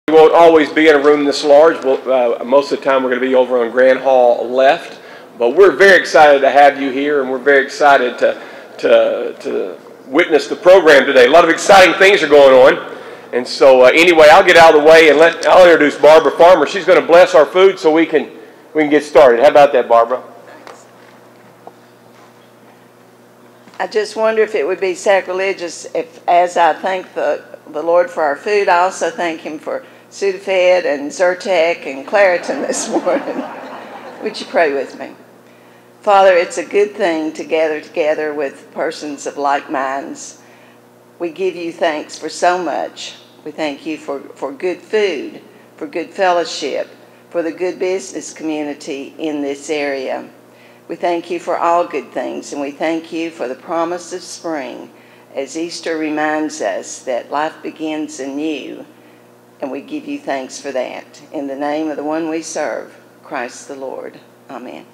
We won't always be in a room this large. Most of the time we're going to be over on Grand Hall left. But we're very excited to have you here, and we're very excited to witness the program today. A lot of exciting things are going on. And so anyway, I'll get out of the way and I'll introduce Barbara Farmer. She's going to bless our food so we can get started. How about that, Barbara? I just wonder if it would be sacrilegious if, as I thank the Lord for our food, I also thank Him for Sudafed and Zyrtec and Claritin this morning. Would you pray with me? Father, it's a good thing to gather together with persons of like minds. We give you thanks for so much. We thank you for good food, for good fellowship, for the good business community in this area. We thank you for all good things, and we thank you for the promise of spring, as Easter reminds us that life begins anew, and we give you thanks for that. In the name of the one we serve, Christ the Lord. Amen.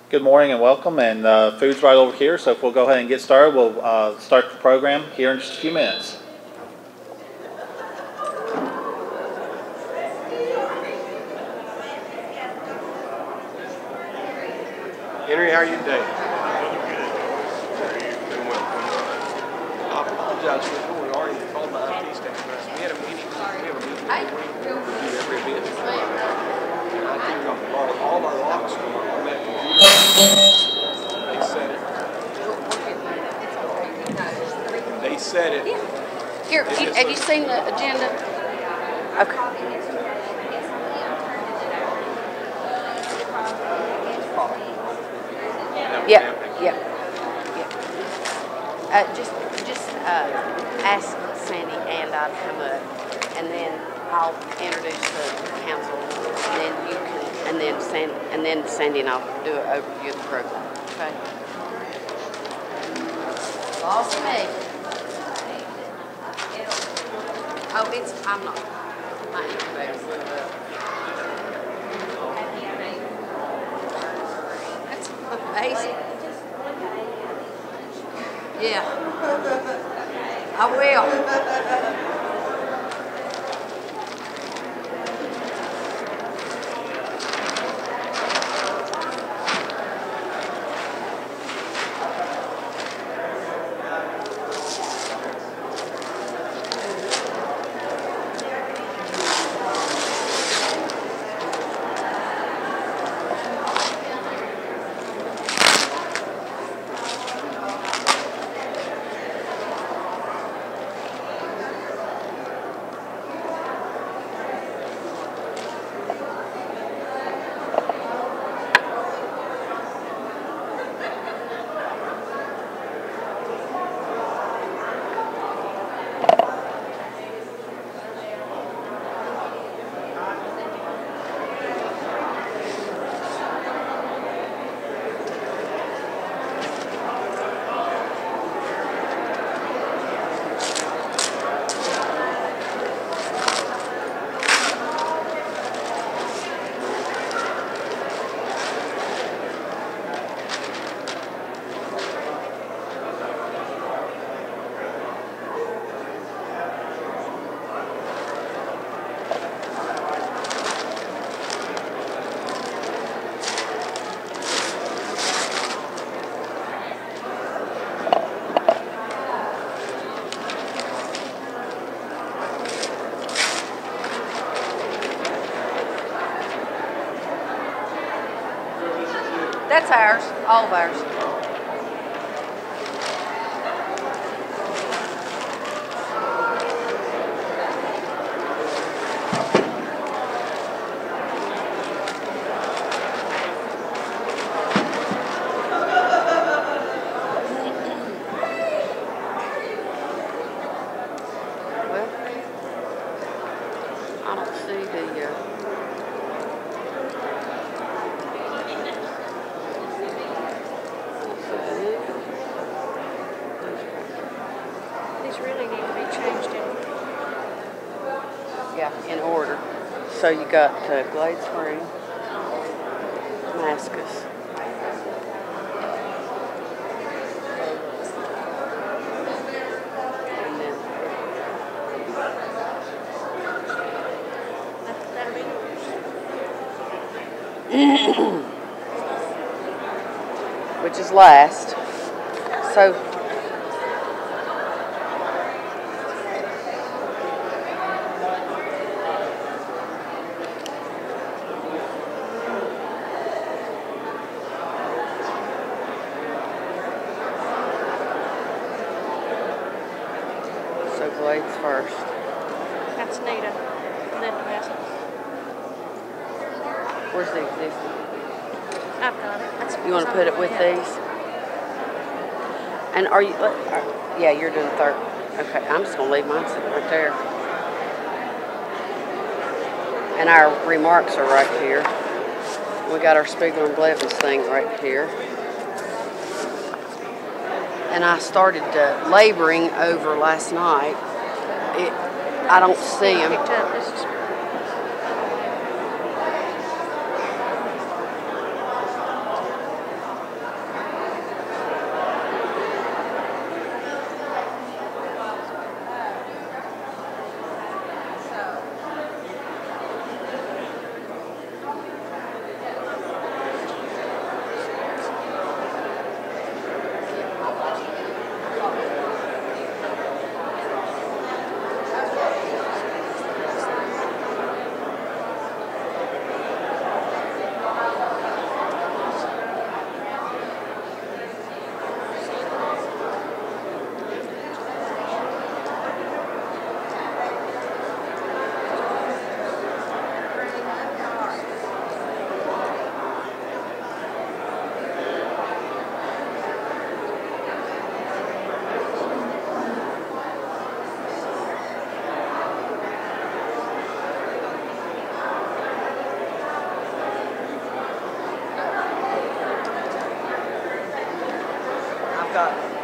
Good morning and welcome, and food's right over here, so if we'll go ahead and get started, we'll start the program here in just a few minutes. Henry, how are you today? Doing well. I apologize for the we already called my IT staff. We had a meeting. Every event. I think all our locks from on that computer. They said it. Here, have you seen the agenda? Okay. Yeah. Just ask Sandy and I'll come up, and then I'll introduce the council, and then you can, and then Sandy and I'll do an overview of the program. Okay. Lost me. Oh, I'm not. My incubator's lit up. That's amazing. Yeah. I will. That's ours, all of ours. Well, I don't see the in order. So you got Glade Spring, Damascus. which is last. So Glade's first. That's Nita. Where's the existing? I've got it. That's You want to put it with these? And are you, yeah, you're doing third. Okay, I'm just going to leave mine sitting right there. And our remarks are right here. We got our Spiegel and Blevins thing right here. And I started laboring over last night. I don't see them.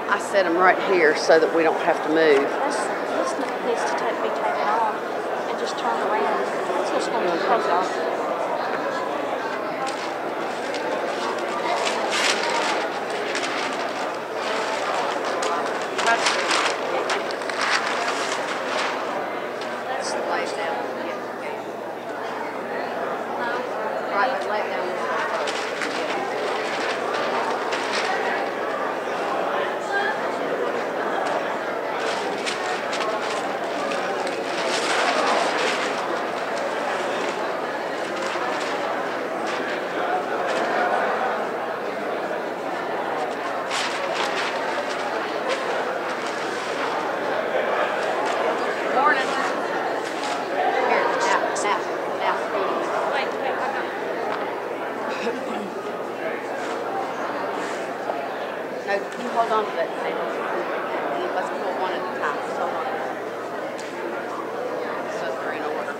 I set them right here so that we don't have to move. This needs to be taken off and just turn around. It's just going to be off. That's laid down. Right, but lay down. No, you hold on to that thing. Let's pull one at a time. So hold on. So they're in order.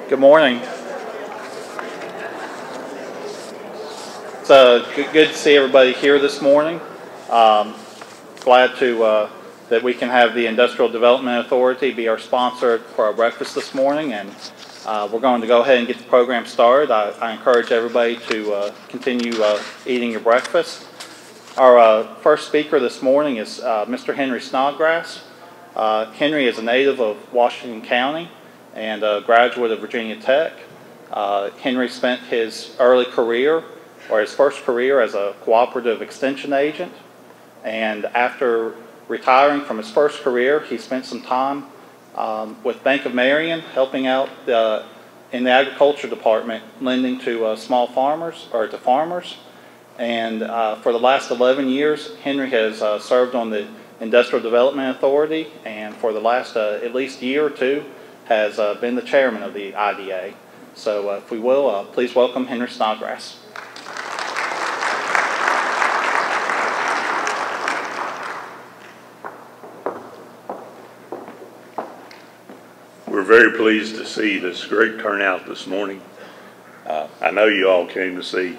Good morning. It's good to see everybody here this morning. Glad to that we can have the Industrial Development Authority be our sponsor for our breakfast this morning, and we're going to go ahead and get the program started. I encourage everybody to continue eating your breakfast. Our first speaker this morning is Mr. Henry Snodgrass. Henry is a native of Washington County and a graduate of Virginia Tech. Henry spent his early career, or his first career, as a cooperative extension agent, and after retiring from his first career, he spent some time with Bank of Marion, helping out in the agriculture department, lending to small farmers, or to farmers. And for the last 11 years, Henry has served on the Industrial Development Authority, and for the last at least year or two, has been the chairman of the IDA. So if we will, please welcome Henry Snodgrass. We're very pleased to see this great turnout this morning. I know you all came to see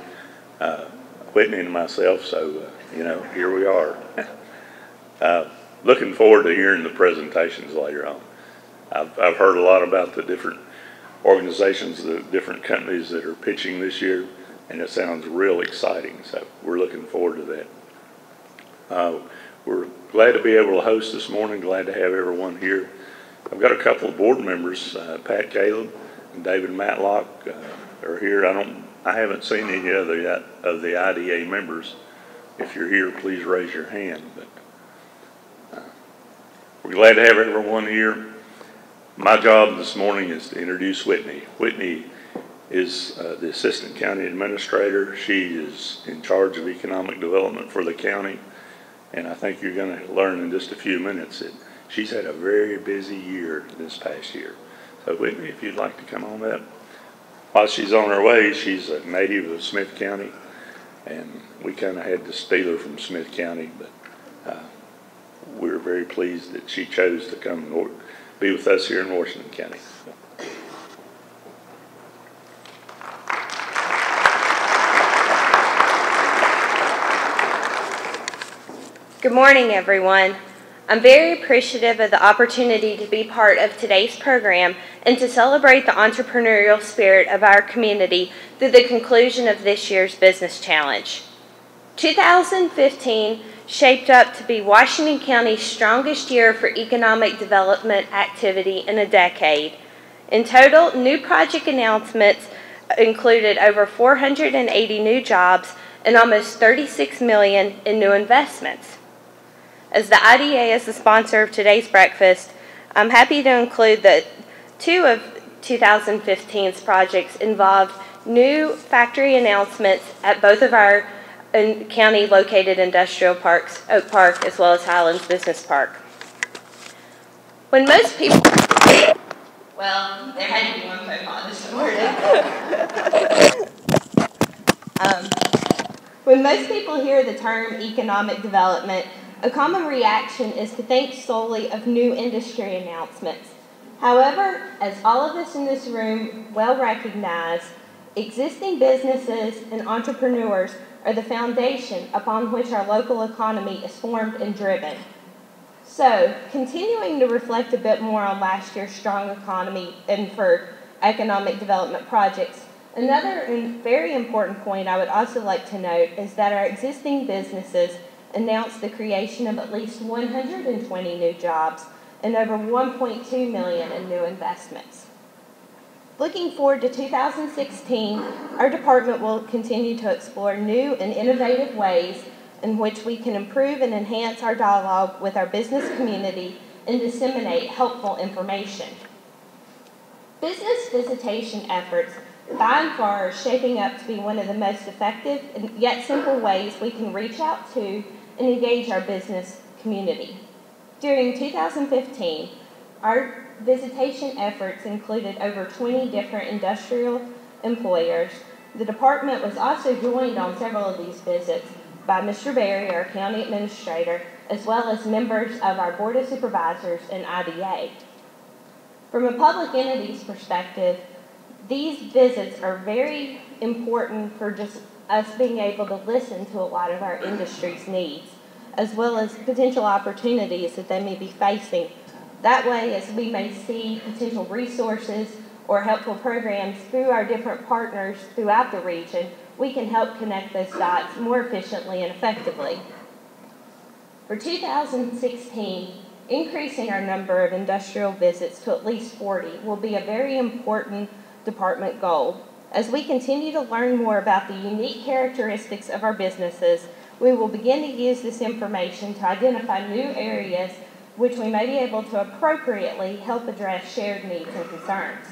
Whitney and myself, so here we are. Looking forward to hearing the presentations later on. I've heard a lot about the different organizations, the different companies that are pitching this year, and it sounds real exciting, so we're looking forward to that. We're glad to be able to host this morning, glad to have everyone here. I've got a couple of board members, Pat Caleb and David Matlock are here. I haven't seen any other yet of the IDA members. If you're here, please raise your hand. But we're glad to have everyone here. My job this morning is to introduce Whitney. Whitney is the Assistant County Administrator. She is in charge of economic development for the county, and I think you're going to learn in just a few minutes that she's had a very busy year this past year. So Whitney, if you'd like to come on up. While she's on her way, she's a native of Smith County, and we kind of had to steal her from Smith County, but we're very pleased that she chose to come and be with us here in Washington County. Good morning, everyone. I'm very appreciative of the opportunity to be part of today's program and to celebrate the entrepreneurial spirit of our community through the conclusion of this year's Business Challenge. 2015 shaped up to be Washington County's strongest year for economic development activity in a decade. In total, new project announcements included over 480 new jobs and almost $36 million in new investments. As the IDA is the sponsor of today's breakfast, I'm happy to include that 2 of 2015's projects involved new factory announcements at both of our county-located industrial parks, Oak Park as well as Highlands Business Park. When most people... Well, there had to be one faux pas this morning. When most people hear the term economic development, a common reaction is to think solely of new industry announcements. However, as all of us in this room well recognize, existing businesses and entrepreneurs are the foundation upon which our local economy is formed and driven. So, continuing to reflect a bit more on last year's strong economy and for economic development projects, another and very important point I would also like to note is that our existing businesses announced the creation of at least 120 new jobs and over $1.2 million in new investments. Looking forward to 2016, our department will continue to explore new and innovative ways in which we can improve and enhance our dialogue with our business community and disseminate helpful information. Business visitation efforts by and far are shaping up to be one of the most effective and yet simple ways we can reach out to and engage our business community. During 2015, our visitation efforts included over 20 different industrial employers. The department was also joined on several of these visits by Mr. Berry, our county administrator, as well as members of our Board of Supervisors and IDA. From a public entity's perspective, These visits are very important for just us being able to listen to a lot of our industry's needs, as well as potential opportunities that they may be facing. That way, as we may see potential resources or helpful programs through our different partners throughout the region, we can help connect those dots more efficiently and effectively. For 2016, increasing our number of industrial visits to at least 40 will be a very important department goal. As we continue to learn more about the unique characteristics of our businesses, we will begin to use this information to identify new areas which we may be able to appropriately help address shared needs and concerns.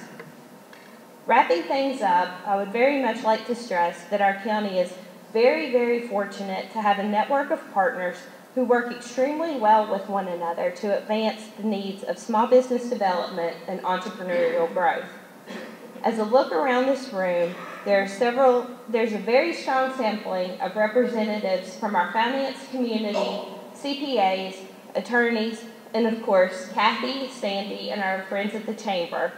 Wrapping things up, I would very much like to stress that our county is very, very fortunate to have a network of partners who work extremely well with one another to advance the needs of small business development and entrepreneurial growth. As a look around this room, there's a very strong sampling of representatives from our finance community, CPAs, attorneys, and of course, Kathy, Sandy, and our friends at the Chamber,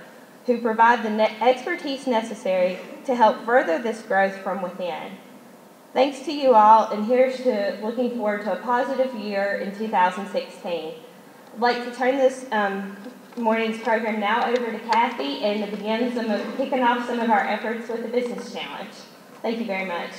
who provide the expertise necessary to help further this growth from within. Thanks to you all, and here's to looking forward to a positive year in 2016. I'd like to turn this morning's program now over to Kathy and to begin kicking off some of our efforts with the Business Challenge. Thank you very much.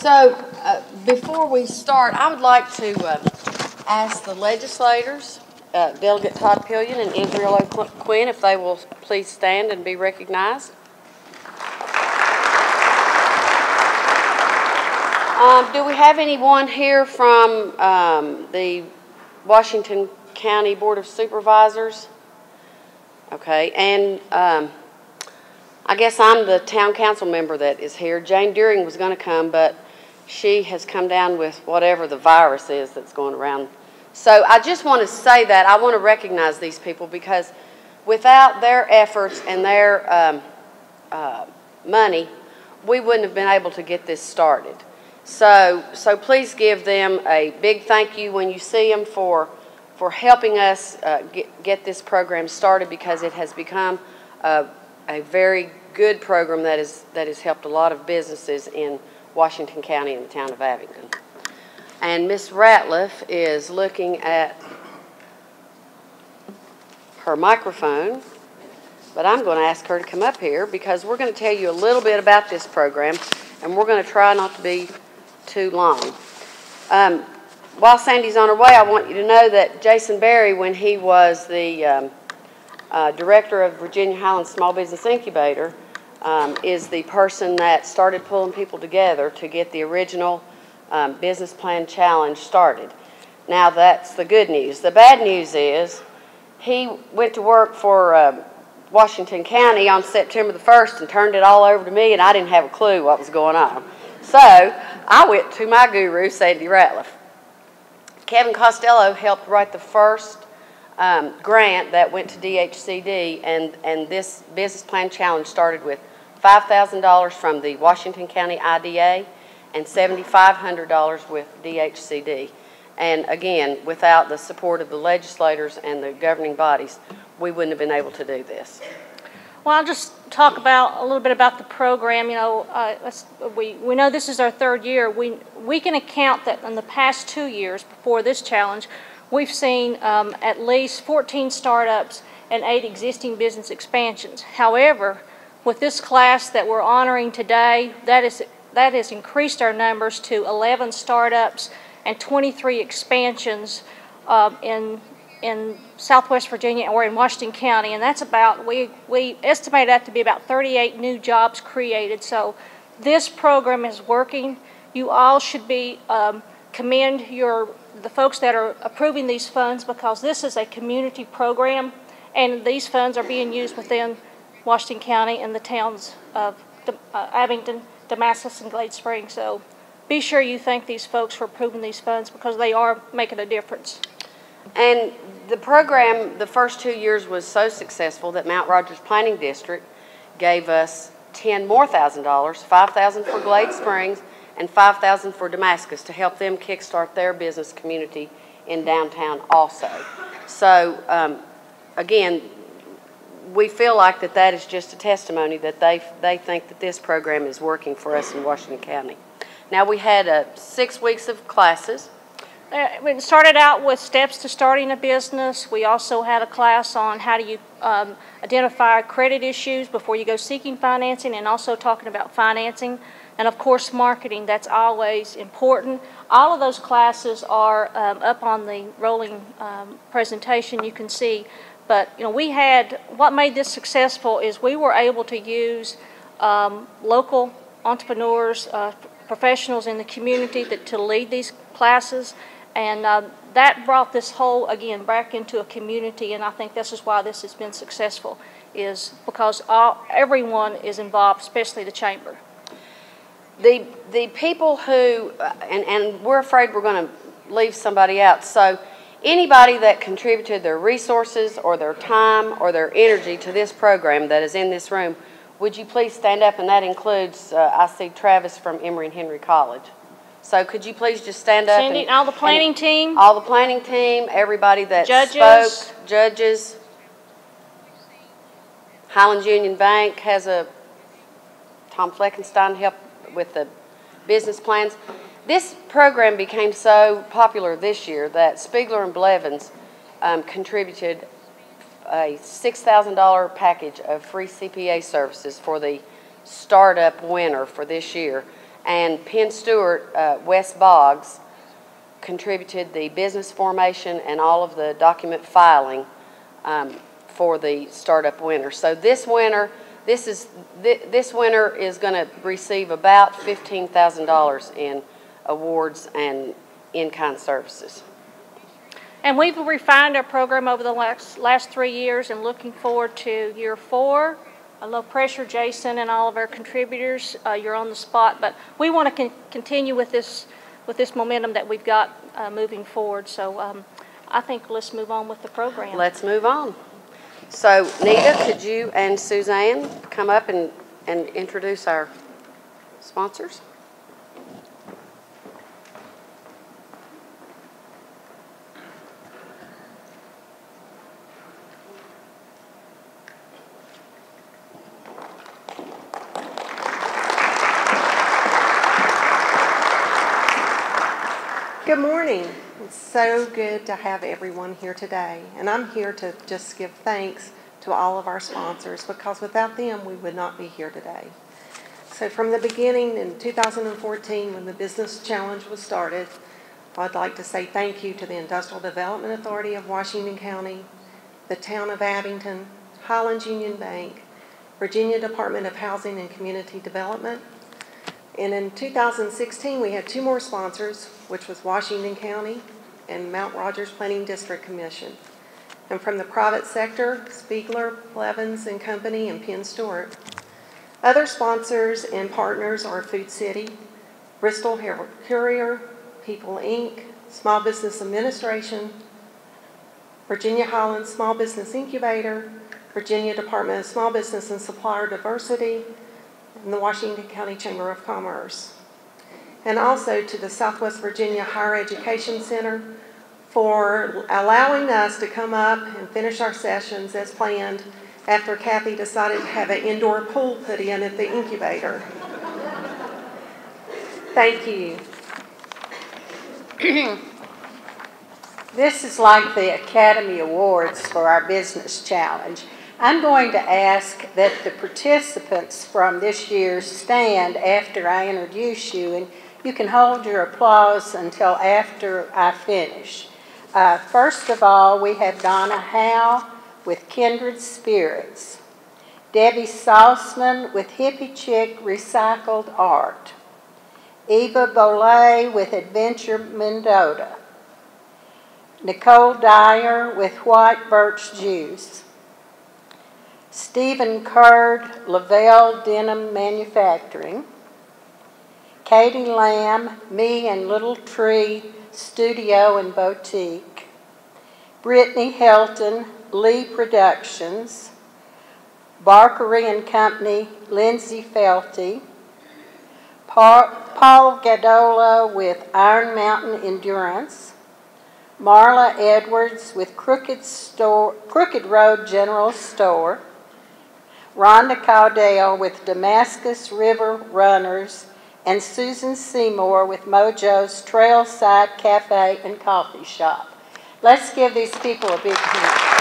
So, before we start, I would like to ask the legislators, Delegate Todd Pillion and Israel O'Quinn, if they will please stand and be recognized. Do we have anyone here from the Washington County Board of Supervisors? Okay, and I guess I'm the town council member that is here. Jane Deering was going to come, but she has come down with whatever the virus is that's going around. So I just want to say that. I want to recognize these people because without their efforts and their money, we wouldn't have been able to get this started. So please give them a big thank you when you see them for helping us get this program started, because it has become a very good program that has helped a lot of businesses in Washington County and the town of Abingdon. And Miss Ratliff is looking at her microphone, but I'm going to ask her to come up here because we're going to tell you a little bit about this program, and we're going to try not to be too long. While Sandy's on her way, I want you to know that Jason Berry, when he was the director of Virginia Highlands Small Business Incubator, is the person that started pulling people together to get the original business plan challenge started. Now that's the good news. The bad news is he went to work for Washington County on September the 1st and turned it all over to me, and I didn't have a clue what was going on. So I went to my guru, Sandy Ratliff. Kevin Costello helped write the first grant that went to DHCD, and this business plan challenge started with $5,000 from the Washington County IDA and $7,500 with DHCD. And again, without the support of the legislators and the governing bodies, we wouldn't have been able to do this. Well, I'll just talk a little bit about the program. You know, we know this is our third year. We can account that in the past 2 years before this challenge, we've seen at least 14 startups and 8 existing business expansions. However, with this class that we're honoring today, that has increased our numbers to 11 startups and 23 expansions in Southwest Virginia or in Washington County, and that's about, we estimate that to be about 38 new jobs created. So this program is working. You all should be commend the folks that are approving these funds, because this is a community program, and these funds are being used within Washington County and the towns of Abingdon, Damascus, and Glade Spring. So be sure you thank these folks for approving these funds, because they are making a difference. And the program, the first 2 years was so successful that Mount Rogers Planning District gave us $10,000 more, $5,000 for Glade Springs and $5,000 for Damascus to help them kickstart their business community in downtown also. So again, we feel like that is just a testimony that they think that this program is working for us in Washington County. Now we had 6 weeks of classes. We started out with steps to starting a business. We also had a class on how do you identify credit issues before you go seeking financing, and also talking about financing. And of course, marketing, that's always important. All of those classes are up on the rolling presentation you can see. But we had, what made this successful is we were able to use local entrepreneurs, professionals in the community to lead these classes. And that brought this whole, again, back into a community, and I think this is why this has been successful, is because everyone is involved, especially the chamber. The people who, and we're afraid we're going to leave somebody out, so anybody that contributed their resources or their time or their energy to this program that is in this room, would you please stand up? And that includes, I see Travis from Emory and Henry College. So could you please just stand up? Cindy, and all the planning team. All the planning team, everybody that spoke, judges. Highlands Union Bank has Tom Fleckenstein help with the business plans. This program became so popular this year that Spiegler and Blevins contributed a $6,000 package of free CPA services for the startup winner for this year. And Penn Stewart, West Boggs, contributed the business formation and all of the document filing for the startup winner. So this winner, this winner is going to receive about $15,000 in awards and in-kind services. And we've refined our program over the last 3 years, and looking forward to year 4. Low pressure, Jason and all of our contributors, you're on the spot, but we want to continue with this momentum that we've got moving forward. So I think let's move on with the program. Let's move on. So Nita, could you and Suzanne come up and introduce our sponsors? Good morning. It's so good to have everyone here today. And I'm here to just give thanks to all of our sponsors, because without them we would not be here today. So from the beginning in 2014, when the Business Challenge was started, I'd like to say thank you to the Industrial Development Authority of Washington County, the Town of Abingdon, Highlands Union Bank, Virginia Department of Housing and Community Development. And in 2016, we had 2 more sponsors, which was Washington County and Mount Rogers Planning District Commission. And from the private sector, Spiegler, Blevins and Company, and Penn Stewart. Other sponsors and partners are Food City, Bristol Courier, People Inc., Small Business Administration, Virginia Highlands Small Business Incubator, Virginia Department of Small Business and Supplier Diversity, and the Washington County Chamber of Commerce. And also to the Southwest Virginia Higher Education Center for allowing us to come up and finish our sessions as planned after Kathy decided to have an indoor pool put in at the incubator. Thank you. This is like the Academy Awards for our Business Challenge. I'm going to ask that the participants from this year stand after I introduce you, and you can hold your applause until after I finish. First of all, we have Donna Howe with Kindred Spirits, Debbie Salzman with Hippie Chick Recycled Art, Eva Bolay with Adventure Mendota, Nicole Dyer with White Birch Juice, Stephen Curd, Lavelle Denim Manufacturing, Katie Lamb, Me and Little Tree Studio and Boutique, Brittany Helton, Lee Productions, Barkery and Company, Lindsay Felty. Paul Gadola with Iron Mountain Endurance. Marla Edwards with Crooked Road General Store. Rhonda Caldell with Damascus River Runners, and Susan Seymour with Mojo's Trailside Cafe and Coffee Shop. Let's give these people a big hand.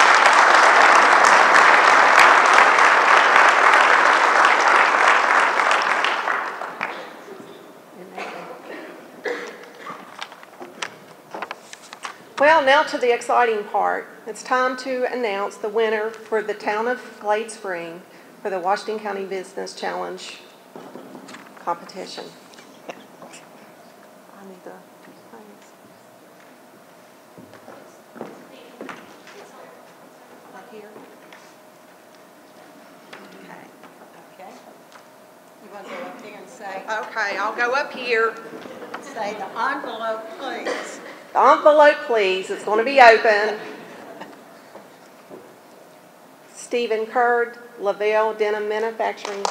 Well, now to the exciting part. It's time to announce the winner for the town of Glade Spring for the Washington County Business Challenge competition. I need the things. Right here. Okay. You want to go up there and say? Okay, I'll go up here. Say the envelope, please. The envelope, please. It's going to be open. Stephen Curd, Lavelle Denim Manufacturing.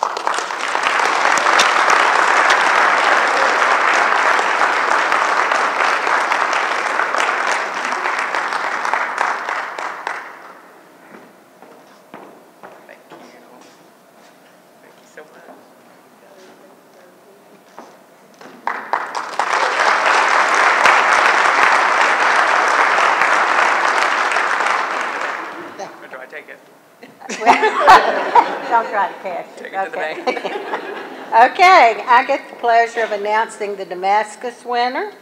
Don't try to cash it. Okay. Okay, I get the pleasure of announcing the Damascus winner.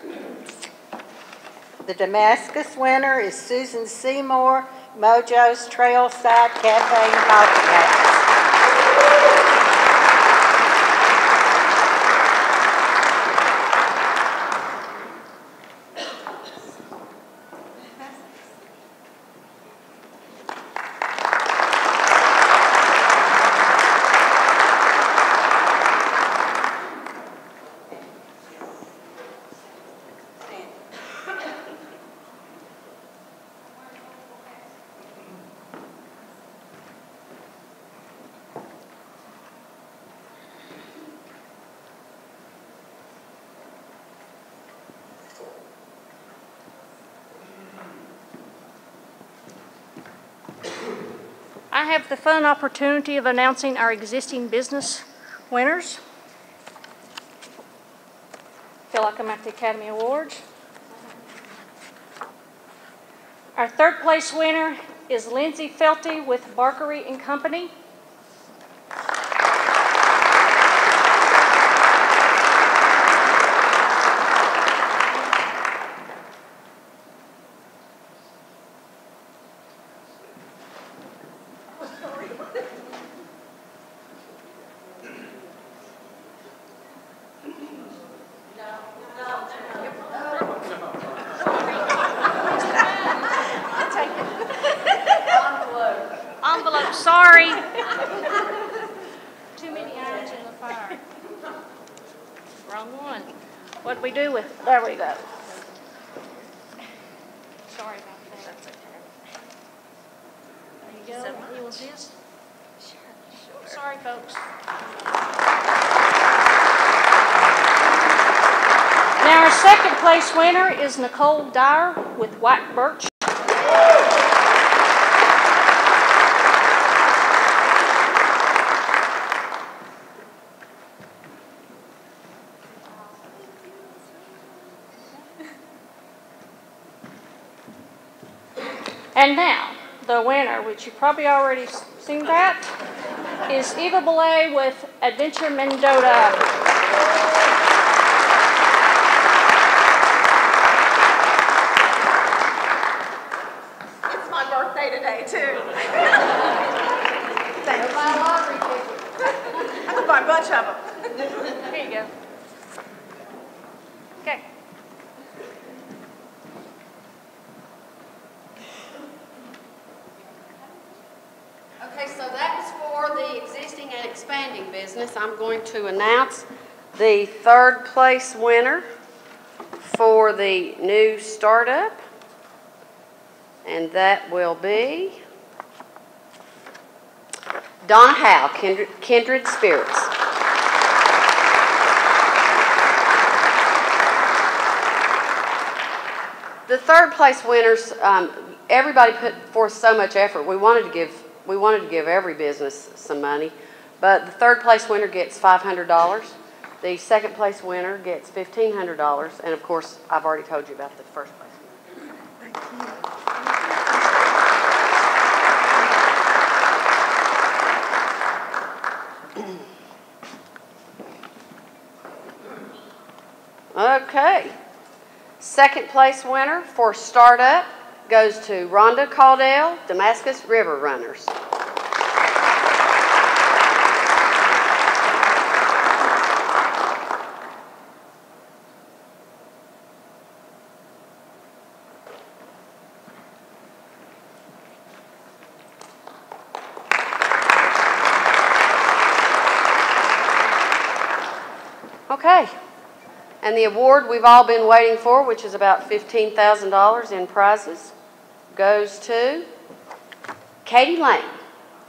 The Damascus winner is Susan Seymour, Mojo's Trailside Cafe and Coffee House. I have the fun opportunity of announcing our existing business winners. Feel like I'm at the Academy Awards. Our third place winner is Lindsay Felty with Barkery and Company. Envelope, sorry. Too many irons in the fire. Wrong one. What'd we do with it? There we go. Sorry about that. There you go. You want this? Sure. Sorry, folks. Now our second place winner is Nicole Dyer with White Birch. And now, the winner, which you've probably already seen that, is Eva Belay with Adventure Mendota. It's my birthday today, too. Thank you. I'm going to buy a bunch of them. Here you go. Okay. Okay, so that was for the existing and expanding business. I'm going to announce the third place winner for the new startup, and that will be Donna Howe, Kindred Spirits. The third place winners, everybody put forth so much effort. We wanted to give every business some money, but the third place winner gets $500. The second place winner gets $1,500, and of course, I've already told you about the first place winner. Thank you. Okay. Second place winner for startup goes to Rhonda Caudill, Damascus River Runners. Okay. And the award we've all been waiting for, which is about $15,000 in prizes, goes to Katie Lane,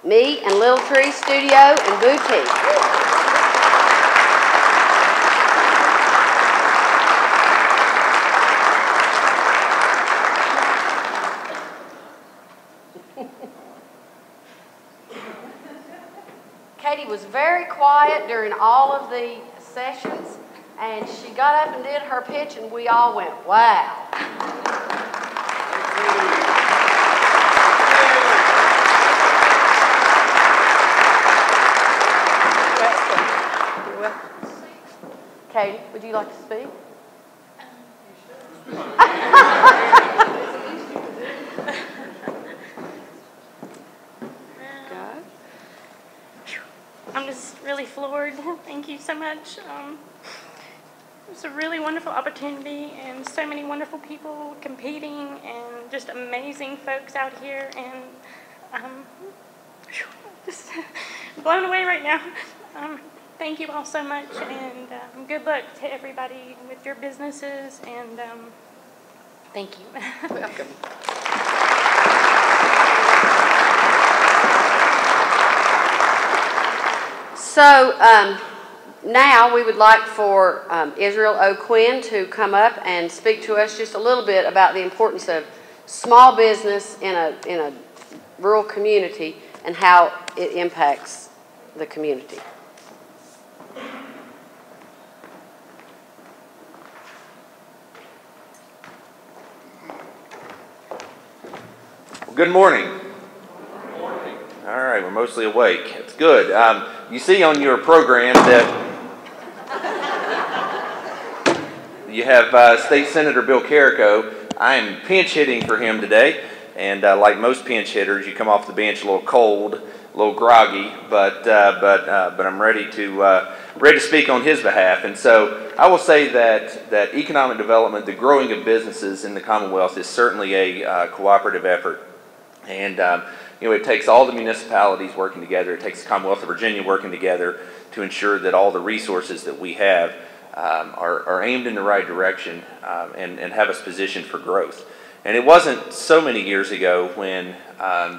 Me and Little Tree Studio and Boutique. Katie was very quiet during all of the sessions. And she got up and did her pitch, and we all went, wow. You're welcome. Katie, would you like to speak? I'm just really floored. Thank you so much. It's a really wonderful opportunity and so many wonderful people competing and just amazing folks out here, and just blown away right now. Thank you all so much, and good luck to everybody with your businesses, and thank you. Welcome. So now we would like for Israel O'Quinn to come up and speak to us just a little bit about the importance of small business in a rural community and how it impacts the community. Good morning. Good morning. All right, we're mostly awake. It's good. You see on your program that you have State Senator Bill Carrico. I am pinch hitting for him today, and like most pinch hitters, you come off the bench a little cold, a little groggy, but I'm ready to speak on his behalf. And so I will say that economic development, the growing of businesses in the Commonwealth, is certainly a cooperative effort, and it takes all the municipalities working together. It takes the Commonwealth of Virginia working together to ensure that all the resources that we have are aimed in the right direction and have us positioned for growth. And it wasn't so many years ago when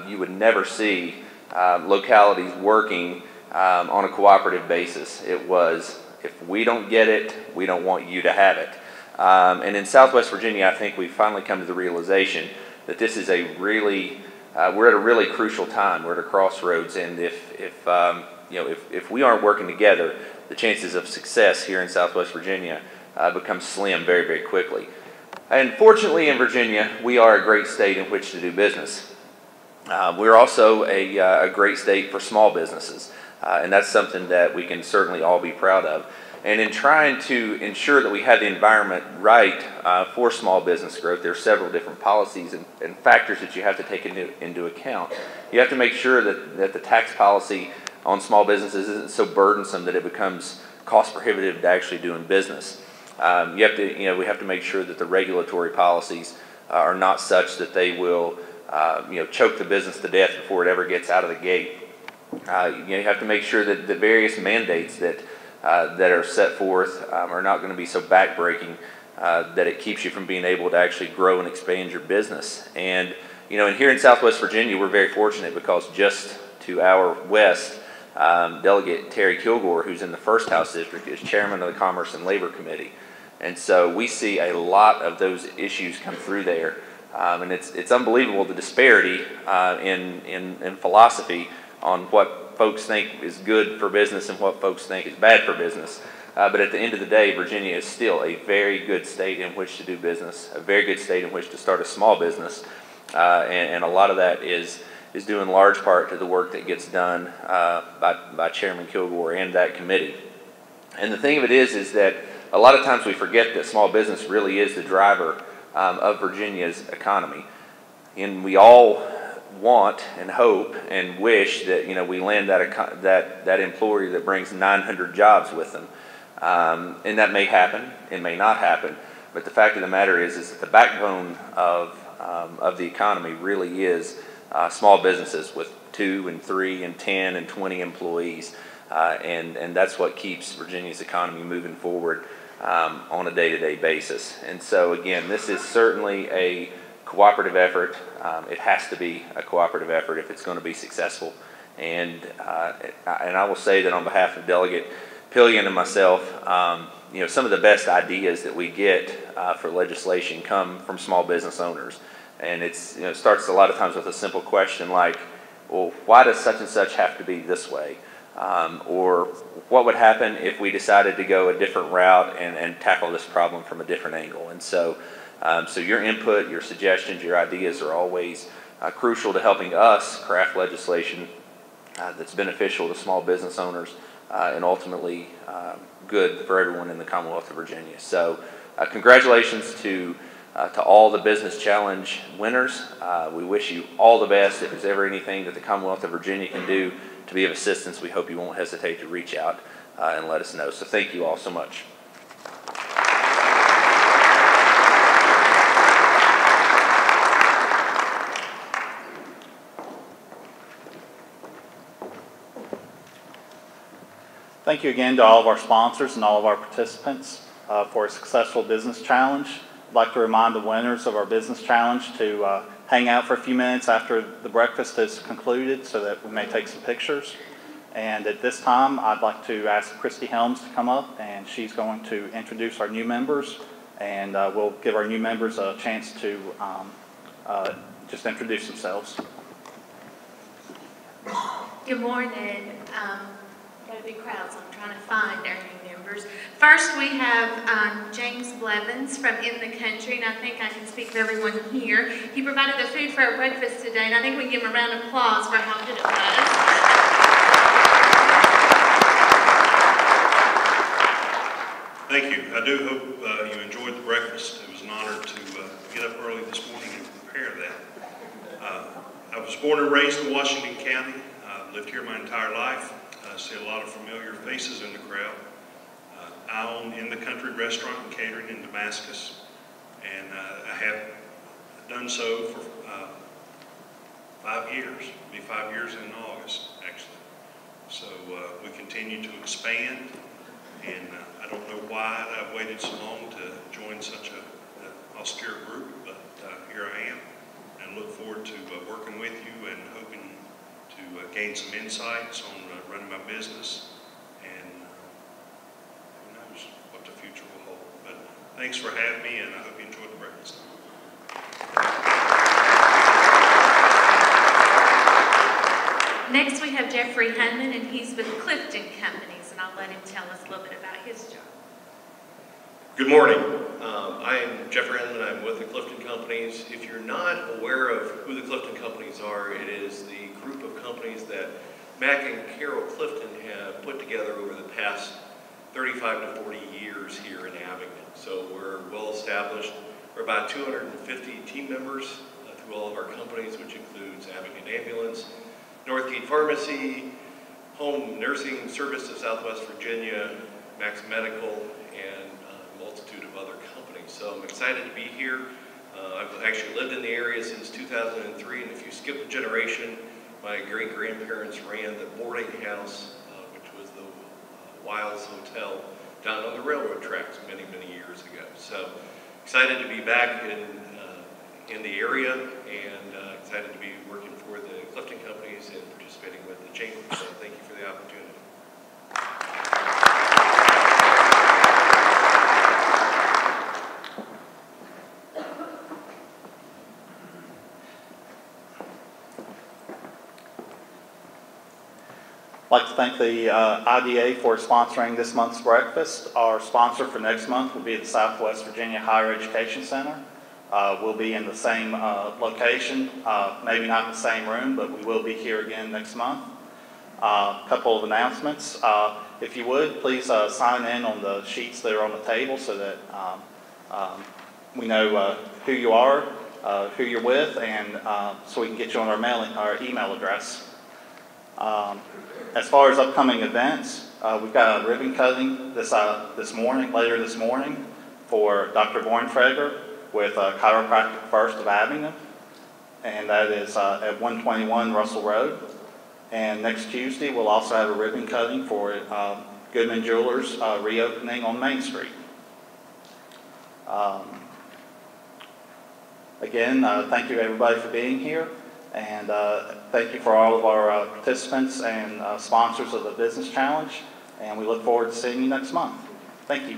you would never see localities working on a cooperative basis. It was, if we don't get it, we don't want you to have it. And in Southwest Virginia, I think we've finally come to the realization that this is a really, we're at a really crucial time. We're at a crossroads, and if we aren't working together, the chances of success here in Southwest Virginia become slim very, very quickly. And fortunately in Virginia, we are a great state in which to do business. We're also a great state for small businesses, and that's something that we can certainly all be proud of. And in trying to ensure that we have the environment right for small business growth, there are several different policies and factors that you have to take into account. You have to make sure that the tax policy on small businesses isn't so burdensome that it becomes cost prohibitive to actually doing business. We have to make sure that the regulatory policies are not such that they will choke the business to death before it ever gets out of the gate. You have to make sure that the various mandates that are set forth are not going to be so backbreaking that it keeps you from being able to actually grow and expand your business. And and here in Southwest Virginia, we're very fortunate because just to our west, Delegate Terry Kilgore, who's in the First House District, is chairman of the Commerce and Labor Committee. And so we see a lot of those issues come through there. And it's unbelievable, the disparity in philosophy on what folks think is good for business and what folks think is bad for business. But at the end of the day, Virginia is still a very good state in which to do business, a very good state in which to start a small business. And a lot of that is due in large part to the work that gets done by Chairman Kilgore and that committee. And the thing of it is that a lot of times we forget that small business really is the driver of Virginia's economy. And we all want and hope and wish that we land that employee that brings 900 jobs with them. And that may happen, it may not happen, but the fact of the matter is that the backbone of the economy really is small businesses with 2 and 3 and 10 and 20 employees, and that's what keeps Virginia's economy moving forward on a day-to-day basis. And so again, this is certainly a cooperative effort. It has to be a cooperative effort if it's going to be successful. And I will say that on behalf of Delegate Pillion and myself, some of the best ideas that we get for legislation come from small business owners. And it starts a lot of times with a simple question like, well, why does such and such have to be this way? Or what would happen if we decided to go a different route and tackle this problem from a different angle? And so your input, your suggestions, your ideas are always crucial to helping us craft legislation that's beneficial to small business owners and ultimately good for everyone in the Commonwealth of Virginia. So congratulations to all the Business Challenge winners. We wish you all the best. If there's ever anything that the Commonwealth of Virginia can do to be of assistance, we hope you won't hesitate to reach out and let us know. So thank you all so much. Thank you again to all of our sponsors and all of our participants for a successful business challenge. I'd like to remind the winners of our business challenge to hang out for a few minutes after the breakfast is concluded so that we may take some pictures. And at this time, I'd like to ask Christy Helms to come up, and she's going to introduce our new members, and we'll give our new members a chance to just introduce themselves. Good morning. Got a big crowd, so I'm trying to find our new members. First, we have James Blevins from In the Country, and I think I can speak for everyone here. He provided the food for our breakfast today, and I think we can give him a round of applause for how good it was. Thank you. I do hope you enjoyed the breakfast. It was an honor to get up early this morning and prepare that. I was born and raised in Washington County. I've lived here my entire life. I see a lot of familiar faces in the crowd. I own In the Country Restaurant and Catering in Damascus, and I have done so for 5 years. It'll be 5 years in August, actually. So we continue to expand, and I don't know why I've waited so long to join such an austere group, but here I am, and look forward to working with you and hoping to gain some insights on running my business, and who knows what the future will hold. But thanks for having me, and I hope you enjoyed the breakfast. Next, we have Jeffrey Hunman, and he's with Clifton Companies, and I'll let him tell us a little bit about his job. Good morning. I am Jeffrey Hunman. I'm with the Clifton Companies. If you're not aware of who the Clifton Companies are, it is the group of companies that Mac and Carol Clifton have put together over the past 35 to 40 years here in Abingdon. So we're well established. We're about 250 team members through all of our companies, which includes Abingdon Ambulance, Northgate Pharmacy, Home Nursing Service of Southwest Virginia, Max Medical, and a multitude of other companies. So I'm excited to be here. I've actually lived in the area since 2003, and if you skip a generation, my great-grandparents ran the boarding house, which was the Wilds Hotel, down on the railroad tracks many, many years ago. So excited to be back in the area, and excited to be working for the Clifton companies and participating with the chamber. So thank you for the opportunity. I'd like to thank the IDA for sponsoring this month's breakfast. Our sponsor for next month will be the Southwest Virginia Higher Education Center. We'll be in the same location, maybe not in the same room, but we will be here again next month. A couple of announcements. If you would, please sign in on the sheets that are on the table so that we know who you are, who you're with, and so we can get you on our email address. As far as upcoming events, we've got a ribbon cutting later this morning, for Dr. Borntrager with Chiropractic First of Abingdon, and that is at 121 Russell Road. And next Tuesday, we'll also have a ribbon cutting for Goodman Jewelers reopening on Main Street. Again, thank you everybody for being here. And thank you for all of our participants and sponsors of the Business Challenge. And we look forward to seeing you next month. Thank you.